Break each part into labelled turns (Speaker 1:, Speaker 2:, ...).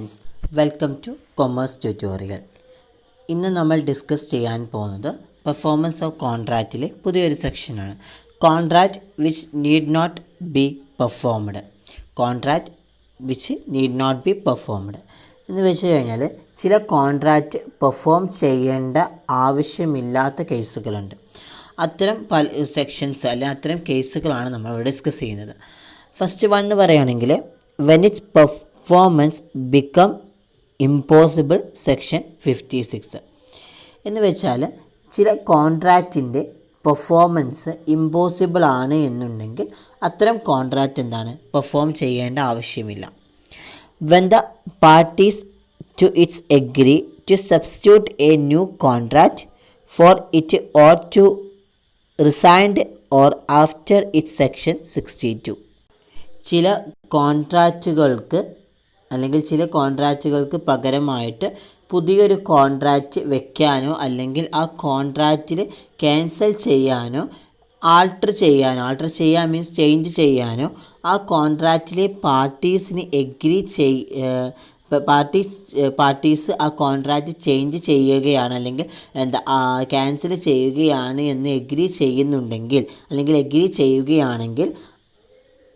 Speaker 1: Friends, welcome two commerce tutorial. ഇന്ന് നമ്മൾ discuss ചെയ്യാൻ പോകുന്നത് പെർഫോമൻസ് ഓഫ് കോൺട്രാക്റ്റിലെ പുതിയൊരു സെക്ഷനാണ്. Contract which need not be performed. Contract which need not be performed എന്ന് വെച്ച് കഴിഞ്ഞാൽ ചില കോൺട്രാക്റ്റ് പെർഫോം ചെയ്യേണ്ട ആവശ്യമില്ലാത്ത കേസുകളുണ്ട്. അത്തരം പല സെക്ഷൻസ് അല്ലെങ്കിൽ അത്തരം കേസുകളാണ് നമ്മൾ ഡിസ്കസ് ചെയ്യുന്നത്. ഫസ്റ്റ് വൺ എന്ന് പറയുകയാണെങ്കിൽ when it's performance become impossible, section 56 എന്ന് വെച്ചാൽ ചില കോൺട്രാക്റ്റിൻ്റെ പെർഫോമൻസ് ഇമ്പോസിബിൾ ആണ് എന്നുണ്ടെങ്കിൽ അത്തരം കോൺട്രാക്റ്റ് എന്താണ്, പെർഫോം ചെയ്യേണ്ട ആവശ്യമില്ല. When the parties to its agree to substitute a new contract for it or to rescind or after it, section 62. ചില കോൺട്രാക്റ്റുകൾക്ക് അല്ലെങ്കിൽ ചില കോൺട്രാക്റ്റുകൾക്ക് പകരമായിട്ട് പുതിയൊരു കോൺട്രാക്റ്റ് വെക്കാനോ അല്ലെങ്കിൽ ആ കോൺട്രാക്റ്റിൽ ക്യാൻസൽ ചെയ്യാനോ ആൾട്ടർ ചെയ്യാൻ മീൻസ് ചേഞ്ച് ചെയ്യാനോ ആ കോൺട്രാക്റ്റിലെ പാർട്ടീസിന് പാർട്ടീസ് ആ കോൺട്രാക്റ്റ് ചേഞ്ച് ചെയ്യുകയാണ് അല്ലെങ്കിൽ ക്യാൻസൽ ചെയ്യുകയാണ് എന്ന് എഗ്രി ചെയ്യുകയാണെങ്കിൽ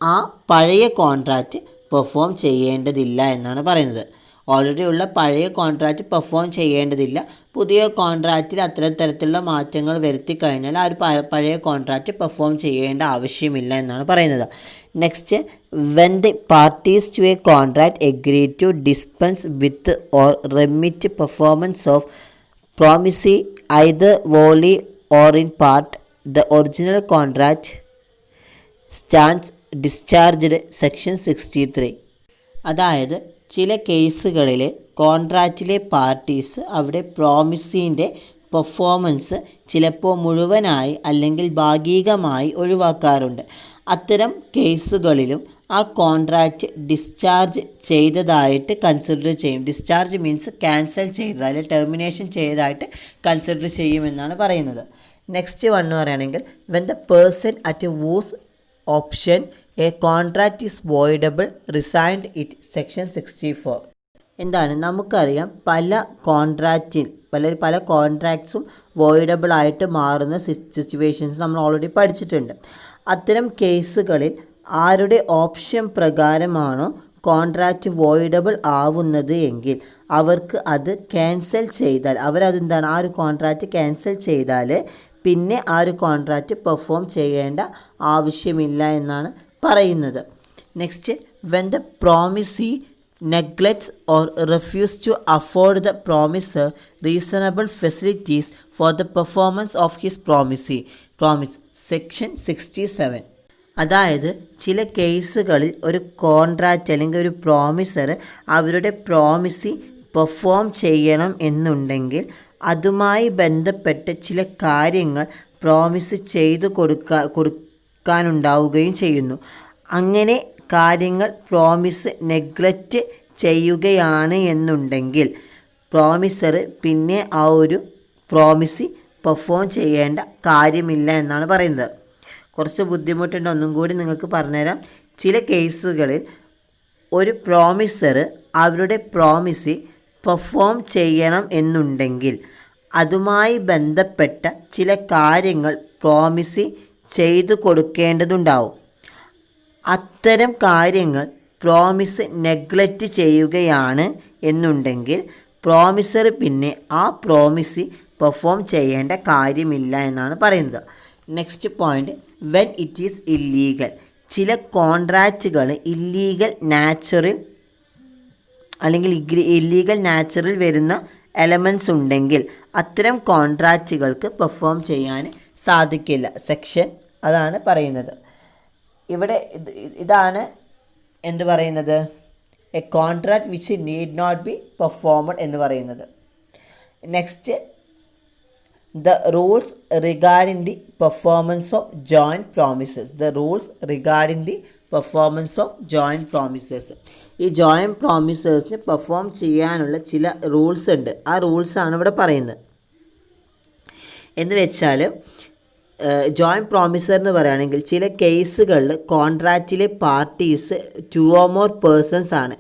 Speaker 1: ആ പഴയ കോൺട്രാക്റ്റ് പെർഫോം ചെയ്യേണ്ടതില്ല എന്നാണ് പറയുന്നത്. ഓൾറെഡി ഉള്ള പഴയ കോൺട്രാക്റ്റ് പെർഫോം ചെയ്യേണ്ടതില്ല. പുതിയ കോൺട്രാക്റ്റിൽ തരത്തിലുള്ള മാറ്റങ്ങൾ വരുത്തി കഴിഞ്ഞാൽ ആ ഒരു പഴയ കോൺട്രാക്റ്റ് പെർഫോം ചെയ്യേണ്ട ആവശ്യമില്ല എന്നാണ് പറയുന്നത്. Next, when the parties to a contract agree to dispense with or remit performance of promisee either wholly or in part, the original contract stands discharged, section 63. അതായത് ചില കേസുകളിൽ കോൺട്രാക്റ്റിലെ പാർട്ടീസ് അവിടെ പ്രോമിസിൻ്റെ പെർഫോമൻസ് ചിലപ്പോൾ മുഴുവനായി അല്ലെങ്കിൽ ഭാഗികമായി ഒഴിവാക്കാറുണ്ട്. അത്തരം കേസുകളിലും ആ കോൺട്രാക്റ്റ് ഡിസ്ചാർജ് ചെയ്തതായിട്ട് കൺസിഡർ ചെയ്യും. ഡിസ്ചാർജ് മീൻസ് ക്യാൻസൽ ചെയ്തത് അല്ലെങ്കിൽ ടെർമിനേഷൻ ചെയ്തതായിട്ട് കൺസിഡർ ചെയ്യുമെന്നാണ് പറയുന്നത്. നെക്സ്റ്റ് വൺ എന്ന് പറയുകയാണെങ്കിൽ when the person at who's option A contract is voidable resigned it, section 64. എന്താണ്, നമുക്കറിയാം പല കോൺട്രാക്ട്സും വോയിഡബിൾ ആയിട്ട് മാറുന്ന സിറ്റുവേഷൻസ് നമ്മൾ ഓൾറെഡി പഠിച്ചിട്ടുണ്ട്. അത്തരം കേസുകളിൽ ആരുടെ ഓപ്ഷൻ പ്രകാരമാണോ കോൺട്രാക്റ്റ് വോയിഡബിൾ ആവുന്നത് എങ്കിൽ അവർക്ക് അത് ക്യാൻസൽ ചെയ്താൽ ആ ഒരു കോൺട്രാക്റ്റ് ക്യാൻസൽ ചെയ്താൽ പിന്നെ ആ ഒരു കോൺട്രാക്റ്റ് പെർഫോം ചെയ്യേണ്ട ആവശ്യമില്ല എന്നാണ് പറയുന്നത്. Next, when the promisee neglects or refuse to afford the promiser reasonable facilities for the performance of his promise, section 67. അതായത് ചില കേസുകളിൽ ഒരു കോൺട്രാക്റ്റ് അല്ലെങ്കിൽ ഒരു പ്രോമിസർ അവരുടെ പ്രോമിസി പെർഫോം ചെയ്യണം എന്നുണ്ടെങ്കിൽ അതുമായി ബന്ധപ്പെട്ട് ചില കാര്യങ്ങൾ പ്രോമിസ് ചെയ്തു കൊടുക്കാനുണ്ടാവുകയും ചെയ്യുന്നു. അങ്ങനെ കാര്യങ്ങൾ പ്രോമിസ് നെഗ്ലക്റ്റ് ചെയ്യുകയാണ് എന്നുണ്ടെങ്കിൽ പ്രോമിസർ പിന്നെ ആ ഒരു പ്രോമിസ് പെർഫോം ചെയ്യേണ്ട കാര്യമില്ല എന്നാണ് പറയുന്നത്. കുറച്ച് ബുദ്ധിമുട്ടുണ്ട്, ഒന്നും കൂടി നിങ്ങൾക്ക് പറഞ്ഞുതരാം. ചില കേസുകളിൽ ഒരു പ്രോമിസർ അവരുടെ പ്രോമിസ് പെർഫോം ചെയ്യണം എന്നുണ്ടെങ്കിൽ അതുമായി ബന്ധപ്പെട്ട ചില കാര്യങ്ങൾ പ്രോമിസ് ചെയ്തു കൊടുക്കേണ്ടതുണ്ടാവും. അത്തരം കാര്യങ്ങൾ പ്രോമിസ് നെഗ്ലക്റ്റ് ചെയ്യുകയാണ് എന്നുണ്ടെങ്കിൽ പ്രോമിസർ പിന്നെ ആ പ്രോമിസ് പെർഫോം ചെയ്യേണ്ട കാര്യമില്ല എന്നാണ് പറയുന്നത്. Next point, when it is illegal. ചില കോൺട്രാക്റ്റുകൾ ഇല്ലീഗൽ നാച്ചുറൽ വരുന്ന എലമെൻറ്റ്സ് ഉണ്ടെങ്കിൽ അത്തരം കോൺട്രാക്റ്റുകൾക്ക് പെർഫോം ചെയ്യാൻ സാധിക്കില്ല. സെക്ഷൻ അതാണ് പറയുന്നത്. ഇവിടെ ഇതാണ് എന്ത് പറയുന്നത്, a contract which need not be performed എന്ന് പറയുന്നത്. Next, the rules regarding the performance of joint promises. ഈ ജോയിൻറ്റ് പ്രോമിസേഴ്സിന് പെർഫോം ചെയ്യാനുള്ള ചില റൂൾസ് ഉണ്ട്. ആ റൂൾസാണ് ഇവിടെ പറയുന്നത്. എന്ന് വെച്ചാൽ ജോയിൻറ്റ് പ്രോമിസർ എന്ന് പറയുകയാണെങ്കിൽ ചില കേസുകളിൽ കോൺട്രാക്റ്റിലെ പാർട്ടീസ് 2 or more പേഴ്സൺസ് ആണ്.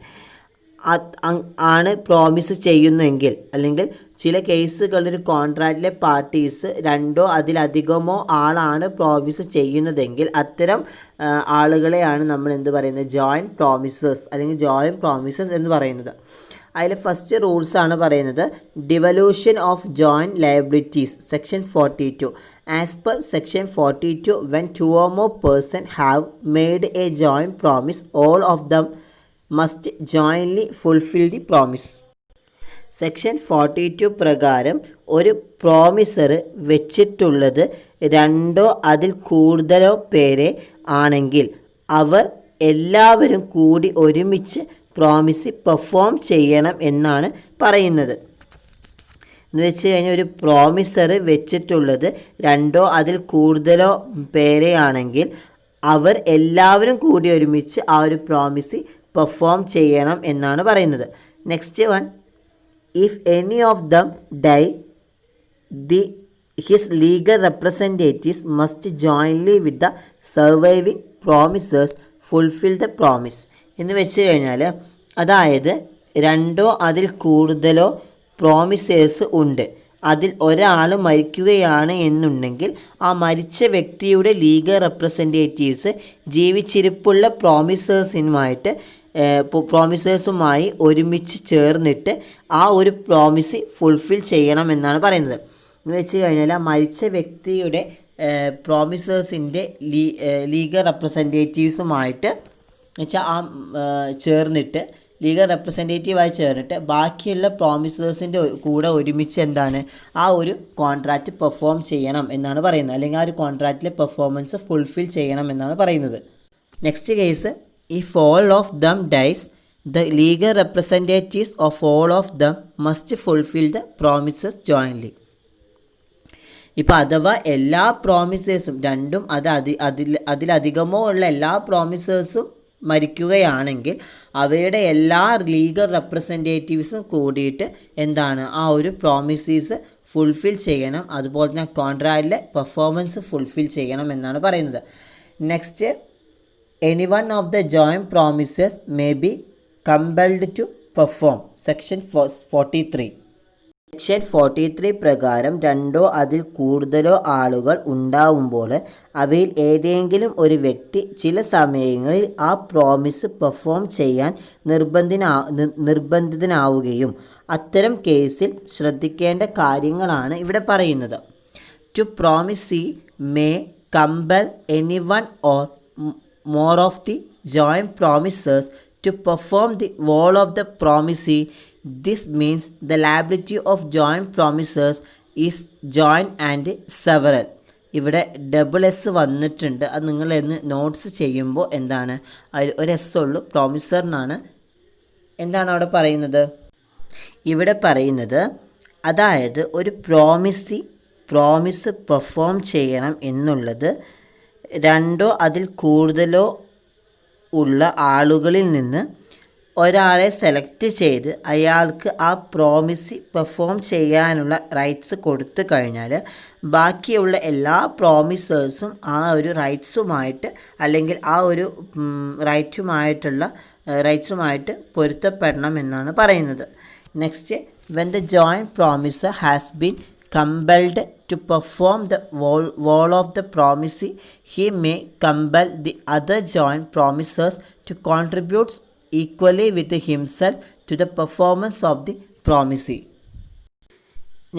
Speaker 1: ആണ് പ്രോമിസ് ചെയ്യുന്നെങ്കിൽ, അല്ലെങ്കിൽ ചില കേസുകളിൽ ഒരു കോൺട്രാക്റ്റിലെ പാർട്ടീസ് രണ്ടോ അതിലധികമോ ആളാണ് പ്രോമിസ് ചെയ്യുന്നതെങ്കിൽ അത്തരം ആളുകളെയാണ് നമ്മൾ എന്ത് പറയുന്നത്, ജോയിൻറ്റ് പ്രോമിസേഴ്സ് അല്ലെങ്കിൽ ജോയിൻറ്റ് പ്രോമിസസ് എന്ന് പറയുന്നത്. അതിൽ ഫസ്റ്റ് റൂൾസ് ആണ് പറയുന്നത് ഡിവല്യൂഷൻ of joint liabilities section 42. As per section 42, when 2 or more person have made a joint promise, all of them must jointly fulfill the promise. Section 42 പ്രകാരം ഒരു പ്രോമിസർ വെച്ചിട്ടുള്ളത് രണ്ടോ അതിൽ കൂടുതലോ പേരെ ആണെങ്കിൽ അവർ എല്ലാവരും കൂടി ഒരുമിച്ച് പ്രോമിസ് പെർഫോം ചെയ്യണം എന്നാണ് പറയുന്നത്. എന്ന് വെച്ച് കഴിഞ്ഞാൽ ഒരു പ്രോമിസർ വെച്ചിട്ടുള്ളത് രണ്ടോ അതിൽ കൂടുതലോ പേരെയാണെങ്കിൽ അവർ എല്ലാവരും കൂടി ഒരുമിച്ച് ആ ഒരു പ്രോമിസ് പെർഫോം ചെയ്യണം എന്നാണ് പറയുന്നത്. Next one, if any of them die his legal representatives must jointly with the surviving promisors fulfil the promise. എന്ന് വെച്ച് കഴിഞ്ഞാൽ അതായത് രണ്ടോ അതിൽ കൂടുതലോ പ്രോമിസേഴ്സ് ഉണ്ട്, അതിൽ ഒരാൾ മരിക്കുകയാണ് എന്നുണ്ടെങ്കിൽ ആ മരിച്ച വ്യക്തിയുടെ ലീഗൽ റെപ്രസെൻറ്റേറ്റീവ്സ് ജീവിച്ചിരിപ്പുള്ള പ്രോമിസേഴ്സുമായി ഒരുമിച്ച് ചേർന്നിട്ട് ആ ഒരു പ്രോമിസ് ഫുൾഫിൽ ചെയ്യണം എന്നാണ് പറയുന്നത്. എന്ന് വെച്ച് കഴിഞ്ഞാൽ ആ മരിച്ച വ്യക്തിയുടെ പ്രോമിസേഴ്സിൻ്റെ ലീഗൽ റെപ്രസെൻറ്റേറ്റീവ്സുമായിട്ട് വെച്ചാൽ ചേർന്നിട്ട് ലീഗൽ റെപ്രസെൻറ്റേറ്റീവായി ചേർന്നിട്ട് ബാക്കിയുള്ള പ്രോമിസേഴ്സിൻ്റെ കൂടെ ഒരുമിച്ച് എന്താണ് ആ ഒരു കോൺട്രാക്റ്റ് പെർഫോം ചെയ്യണം എന്നാണ് പറയുന്നത്, അല്ലെങ്കിൽ ആ ഒരു കോൺട്രാക്റ്റിലെ പെർഫോമൻസ് ഫുൾഫിൽ ചെയ്യണം എന്നാണ് പറയുന്നത്. Next case, if all of them dies the legal representatives of all of them must fulfil the promises jointly. ഇപ്പോൾ അഥവാ എല്ലാ പ്രോമിസേഴ്സും രണ്ടും അതിലധികമോ ഉള്ള എല്ലാ പ്രോമിസേഴ്സും മരിക്കുകയാണെങ്കിൽ അവയുടെ എല്ലാ ലീഗൽ റെപ്രസെൻറ്റേറ്റീവ്സും കൂടിയിട്ട് എന്താണ് ആ ഒരു പ്രോമിസീസ് ഫുൾഫിൽ ചെയ്യണം, അതുപോലെ തന്നെ കോൺട്രാക്റ്റിലെ പെർഫോമൻസ് ഫുൾഫിൽ ചെയ്യണം എന്നാണ് പറയുന്നത്. Next, any one of the joint promises may be compelled to perform section 43. Section 43 പ്രകാരം രണ്ടോ അതിൽ കൂടുതലോ ആളുകൾ ഉണ്ടാവുമ്പോൾ അവയിൽ ഏതെങ്കിലും ഒരു വ്യക്തി ചില സമയങ്ങളിൽ ആ പ്രോമിസ് പെർഫോം ചെയ്യാൻ നിർബന്ധിതനാവുകയും അത്തരം കേസിൽ ശ്രദ്ധിക്കേണ്ട കാര്യങ്ങളാണ് ഇവിടെ പറയുന്നത്. To promisee may compel any one or more of the joint promisors to perform the whole of the promisee. This means the liability of joint promisers is joint and several. ഇവിടെ double S വന്നിട്ടുണ്ട്, അത് നിങ്ങൾ notes ചെയ്യുമ്പോൾ എന്താണ് അതിൽ ഒരു S ഉള്ളൂ, promisor എന്നാണ്. എന്താണ് അവിടെ പറയുന്നത്? ഇവിടെ പറയുന്നത് അതായത് ഒരു പ്രോമിസ് പെർഫോം ചെയ്യണം എന്നുള്ളത് രണ്ടോ അതിൽ കൂടുതലോ ഉള്ള ആളുകളിൽ നിന്ന് ഒരാളെ സെലക്ട് ചെയ്ത് അയാൾക്ക് ആ പ്രോമിസ് പെർഫോം ചെയ്യാനുള്ള റൈറ്റ്സ് കൊടുത്തു കഴിഞ്ഞാൽ ബാക്കിയുള്ള എല്ലാ പ്രോമിസേഴ്സും ആ ഒരു റൈറ്റ്സുമായിട്ട് അല്ലെങ്കിൽ ആ ഒരു റൈറ്റ്സുമായിട്ട് പൊരുത്തപ്പെടണം എന്നാണ് പറയുന്നത്. Next, when the joint promisor has been compelled to perform the whole of the promisee, he may compel the other joint promisers to contribute equally with himself to the performance of the promisee.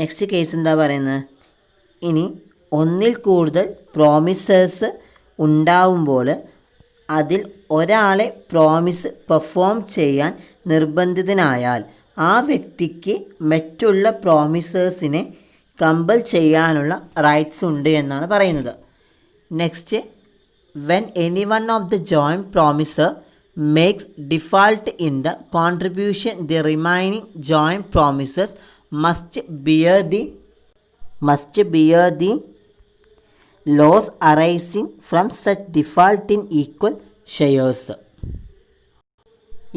Speaker 1: Next case എന്താ പറയുന്നത്? ഇനി ഒന്നിൽ കൂടുതൽ പ്രോമിസേഴ്സ് ഉണ്ടാവുമ്പോൾ അതിൽ ഒരാളെ promise perform ചെയ്യാൻ നിർബന്ധിതനായാൽ ആ വ്യക്തിക്ക് മറ്റുള്ള പ്രോമിസേഴ്സിനെ കമ്പൽ ചെയ്യാനുള്ള റൈറ്റ്സ് ഉണ്ട് എന്നാണ് പറയുന്നത്. Next, when any one of the joint promisor makes default in the contribution the remaining joint promises must bear the loss arising from such default in equal shares.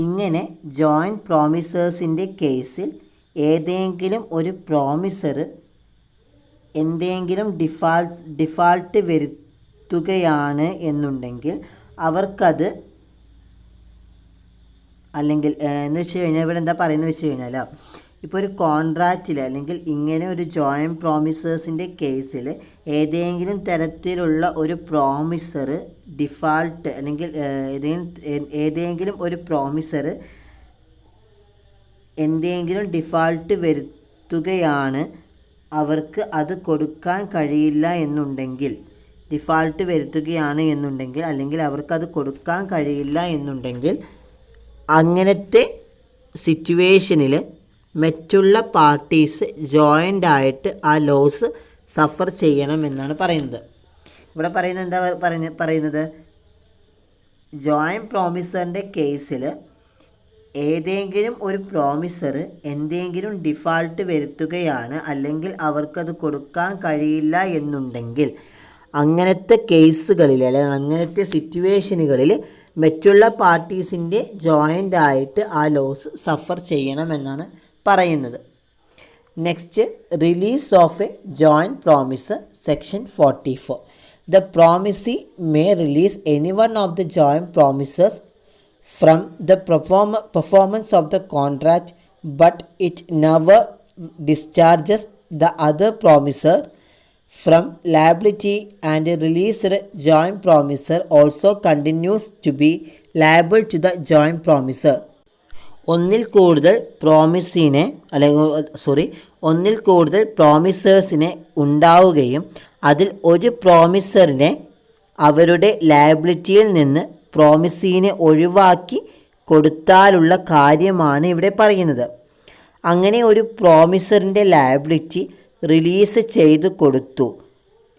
Speaker 1: ഇങ്ങനെ joint പ്രോമിസേഴ്സിൻ്റെ കേസിൽ ഏതെങ്കിലും ഒരു promisor എന്തെങ്കിലും default വരുത്തുകയാണ് എന്നുണ്ടെങ്കിൽ അല്ലെങ്കിൽ എന്ന് വെച്ച് കഴിഞ്ഞാൽ ഇവിടെ എന്താ പറയുന്നത് വെച്ച് കഴിഞ്ഞാൽ ഇപ്പോൾ ഒരു കോൺട്രാക്റ്റിൽ അല്ലെങ്കിൽ ഇങ്ങനെ ഒരു ജോയിൻറ്റ് പ്രോമിസേഴ്സിൻ്റെ കേസിൽ ഏതെങ്കിലും തരത്തിലുള്ള ഒരു പ്രോമിസർ ഡിഫാൾട്ട് അല്ലെങ്കിൽ ഏതെങ്കിലും ഒരു പ്രോമിസർ എന്തെങ്കിലും ഡിഫാൾട്ട് വരുത്തുകയാണ്, അവർക്ക് അത് കൊടുക്കാൻ കഴിയില്ല എന്നുണ്ടെങ്കിൽ, ഡിഫാൾട്ട് വരുത്തുകയാണ് എന്നുണ്ടെങ്കിൽ അല്ലെങ്കിൽ അവർക്കത് കൊടുക്കാൻ കഴിയില്ല എന്നുണ്ടെങ്കിൽ അങ്ങനത്തെ സിറ്റുവേഷനിൽ മറ്റുള്ള പാർട്ടീസ് ജോയിൻ്റ് ആയിട്ട് ആ ലോസ് സഫർ ചെയ്യണം എന്നാണ് പറയുന്നത്. ഇവിടെ പറയുന്നത് എന്താ പറയുന്നത് ജോയിൻറ്റ് പ്രോമിസറിൻ്റെ കേസിൽ ഏതെങ്കിലും ഒരു പ്രോമിസർ എന്തെങ്കിലും ഡിഫാൾട്ട് വരുത്തുകയാണ് അല്ലെങ്കിൽ അവർക്കത് കൊടുക്കാൻ കഴിയില്ല എന്നുണ്ടെങ്കിൽ അങ്ങനത്തെ കേസുകളിൽ അല്ലെങ്കിൽ അങ്ങനത്തെ സിറ്റുവേഷനുകളിൽ മറ്റുള്ള പാർട്ടീസിൻ്റെ ജോയിൻ്റ് ആയിട്ട് ആ ലോസ് സഫർ ചെയ്യണമെന്നാണ് പറയുന്നത്. Next, release of A joint promisor, section 44. The promisee may release any one of the joint promisers from the performance of the contract, but it never discharges the other promiser from liability, and the released joint promiser also continues to be liable to the joint promiser. ഒന്നിൽ കൂടുതൽ പ്രോമിസേഴ്സിനെ ഉണ്ടാവുകയും അതിൽ ഒരു പ്രോമിസറിനെ അവരുടെ ലയബിലിറ്റിയിൽ നിന്ന് പ്രോമിസീനെ ഒഴിവാക്കി കൊടുത്താലുള്ള കാര്യമാണ് ഇവിടെ പറയുന്നത്. അങ്ങനെ ഒരു പ്രോമിസറിൻ്റെ ലയബിലിറ്റി റിലീസ് ചെയ്ത് കൊടുത്തു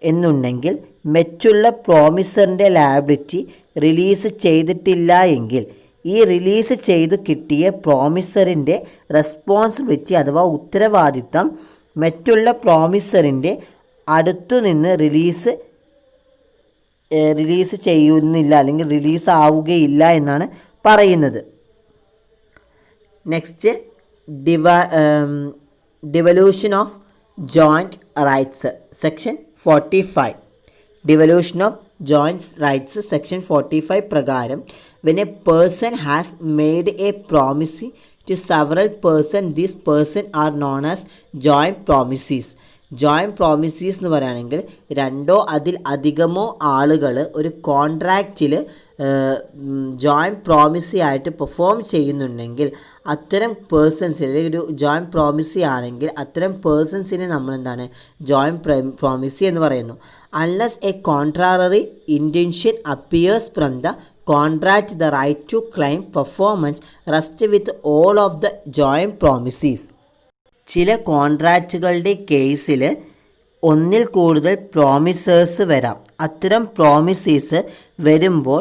Speaker 1: എന്നുണ്ടെങ്കിൽ മറ്റുള്ള പ്രോമിസറിൻ്റെ ലയബിലിറ്റി റിലീസ് ചെയ്തിട്ടില്ല എങ്കിൽ ഈ റിലീസ് ചെയ്ത് കിട്ടിയ പ്രോമിസറിൻ്റെ റെസ്പോൺസിബിലിറ്റി അഥവാ ഉത്തരവാദിത്തം മറ്റുള്ള പ്രോമിസറിൻ്റെ അടുത്തുനിന്ന് റിലീസ് ചെയ്യുന്നില്ല അല്ലെങ്കിൽ റിലീസ് ആവുകയില്ല എന്നാണ് പറയുന്നത്. Next, ഡിവല്യൂഷൻ of joint rights, section 45. ഡിവല്യൂഷൻ of joint rights section 45 പ്രകാരം when a person has made a promise to several person, these person are known as joint promises. Joint promisees എന്ന് പറയുകയാണെങ്കിൽ രണ്ടോ അതിൽ അധികമോ ആളുകൾ ഒരു കോൺട്രാക്റ്റിൽ ജോയിൻറ്റ് പ്രോമിസി ആയിട്ട് പെർഫോം ചെയ്യുന്നുണ്ടെങ്കിൽ അത്തരം പേഴ്സൺസ് അല്ലെങ്കിൽ ഒരു ജോയിൻറ്റ് പ്രോമിസി ആണെങ്കിൽ അത്തരം പേഴ്സൺസിനെ നമ്മളെന്താണ് ജോയിൻറ്റ് പ്രോമിസി എന്ന് പറയുന്നു. Unless A കോൺട്രാറി intention appears from the contract, the right to claim performance rests with all of the joint promises. ചില കോൺട്രാക്റ്റുകളുടെ കേസിൽ ഒന്നിൽ കൂടുതൽ പ്രോമിസേഴ്സ് വരാം. അത്തരം പ്രോമിസീസ് വരുമ്പോൾ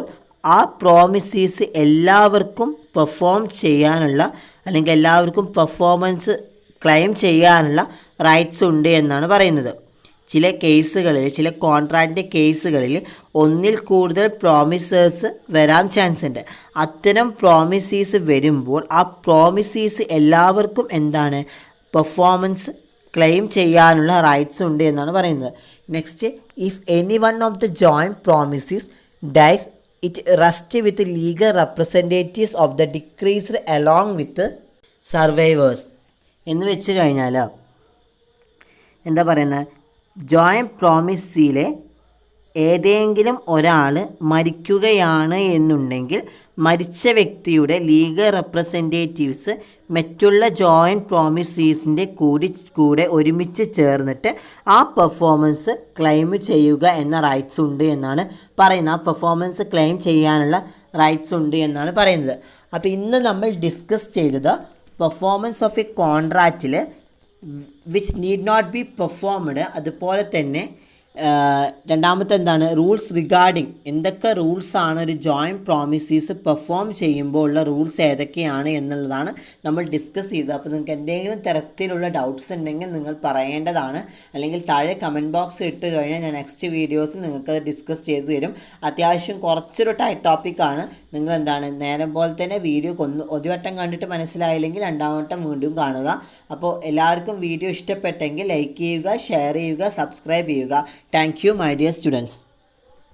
Speaker 1: ആ പ്രോമിസീസ് എല്ലാവർക്കും പെർഫോം ചെയ്യാനുള്ള അല്ലെങ്കിൽ എല്ലാവർക്കും പെർഫോമൻസ് ക്ലെയിം ചെയ്യാനുള്ള റൈറ്റ്സ് ഉണ്ട് എന്നാണ് പറയുന്നത്. ചില കേസുകളിൽ ചില കോൺട്രാക്റ്റിൻ്റെ കേസുകളിൽ ഒന്നിൽ കൂടുതൽ പ്രോമിസേഴ്സ് വരാൻ ചാൻസ് ഉണ്ട്. അത്തരം പ്രോമിസീസ് വരുമ്പോൾ ആ പ്രോമിസീസ് എല്ലാവർക്കും എന്താണ് പെർഫോമൻസ് ക്ലെയിം ചെയ്യാനുള്ള റൈറ്റ്സ് ഉണ്ട് എന്നാണ് പറയുന്നത്. Next, if any one of the joint promisees dies it rest with legal representatives of the deceased along with survivors എന്ന് വെച്ച് കഴിഞ്ഞാൽ എന്താ പറയുന്നത്, ജോയിൻറ്റ് പ്രോമിസിയിലെ ഏതെങ്കിലും ഒരാൾ മരിക്കുകയാണ് എന്നുണ്ടെങ്കിൽ മരിച്ച വ്യക്തിയുടെ ലീഗൽ റെപ്രസെൻറ്റേറ്റീവ്സ് മറ്റുള്ള ജോയിൻറ്റ് പ്രോമിസീസിൻ്റെ കൂടെ ഒരുമിച്ച് ചേർന്നിട്ട് ആ പെർഫോമൻസ് ക്ലെയിം ചെയ്യുക എന്ന റൈറ്റ്സ് ഉണ്ട് എന്നാണ് പറയുന്നത്. ആ പെർഫോമൻസ് ക്ലെയിം ചെയ്യാനുള്ള റൈറ്റ്സ് ഉണ്ട് എന്നാണ് പറയുന്നത്. അപ്പോൾ ഇന്ന് നമ്മൾ ഡിസ്കസ് ചെയ്തത് പെർഫോമൻസ് ഓഫ് എ കോൺട്രാക്റ്റിൽ which need not be performed, അതുപോലെ തന്നെ രണ്ടാമത്തെ എന്താണ് റൂൾസ് റിഗാർഡിങ് എന്തൊക്കെ റൂൾസാണ് ഒരു ജോയിൻറ്റ് പ്രോമിസീസ് പെർഫോം ചെയ്യുമ്പോൾ ഉള്ള റൂൾസ് ഏതൊക്കെയാണ് എന്നുള്ളതാണ് നമ്മൾ ഡിസ്കസ് ചെയ്തത്. അപ്പോൾ നിങ്ങൾക്ക് എന്തെങ്കിലും തരത്തിലുള്ള ഡൗട്ട്സ് ഉണ്ടെങ്കിൽ നിങ്ങൾ പറയേണ്ടതാണ്, അല്ലെങ്കിൽ താഴെ കമൻറ്റ് ബോക്സ് ഇട്ട് കഴിഞ്ഞാൽ ഞാൻ നെക്സ്റ്റ് വീഡിയോസിൽ നിങ്ങൾക്കത് ഡിസ്കസ് ചെയ്തു തരും. അത്യാവശ്യം കുറച്ചൊരു ടോപ്പിക്കാണ്. നിങ്ങൾ എന്താണ് നേരം പോലെ തന്നെ വീഡിയോ ഒരു വട്ടം കണ്ടിട്ട് മനസ്സിലായില്ലെങ്കിൽ രണ്ടാമട്ടം വീണ്ടും കാണുക. അപ്പോൾ എല്ലാവർക്കും വീഡിയോ ഇഷ്ടപ്പെട്ടെങ്കിൽ ലൈക്ക് ചെയ്യുക, ഷെയർ ചെയ്യുക, സബ്സ്ക്രൈബ് ചെയ്യുക. Thank you, my dear students.